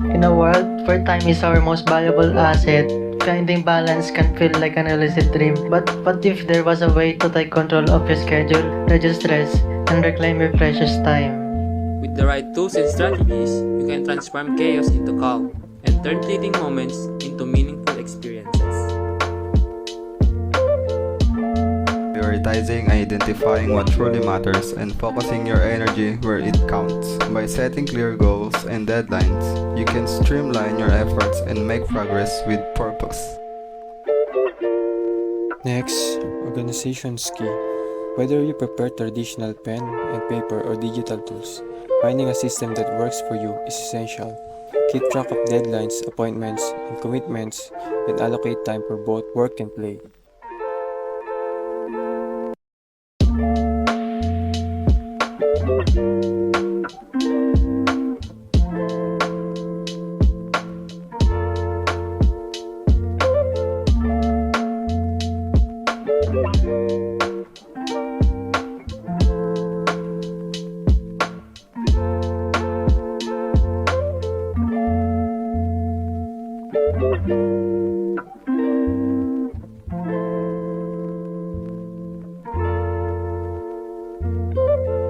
In a world where time is our most valuable asset, finding balance can feel like an illicit dream. But what if there was a way to take control of your schedule, reduce stress, and reclaim your precious time? With the right tools and strategies, you can transform chaos into calm and turn fleeting moments into meaningful experiences. Prioritizing, identifying what truly matters, and focusing your energy where it counts. By setting clear goals and deadlines, you can streamline your efforts and make progress with purpose. Next, organization is key. Whether you prefer traditional pen and paper or digital tools, finding a system that works for you is essential. Keep track of deadlines, appointments, and commitments, and allocate time for both work and play.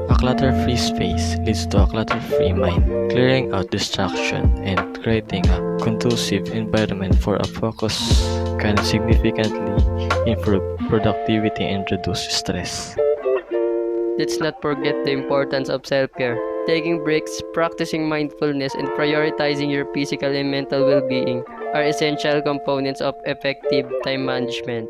A clutter-free space leads to a clutter-free mind, clearing out distraction and creating a conducive environment for a focus can significantly improve productivity and reduce stress. Let's not forget the importance of self-care. Taking breaks, practicing mindfulness, and prioritizing your physical and mental well-being are essential components of effective time management.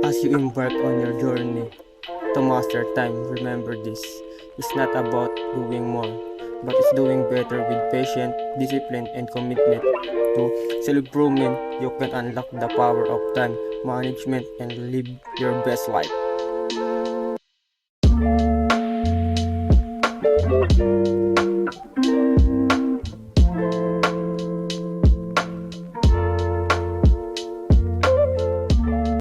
As you embark on your journey to master time, remember this. It's not about doing more, but it's doing better with patience, discipline, and commitment to self-improvement. You can unlock the power of time management and live your best life.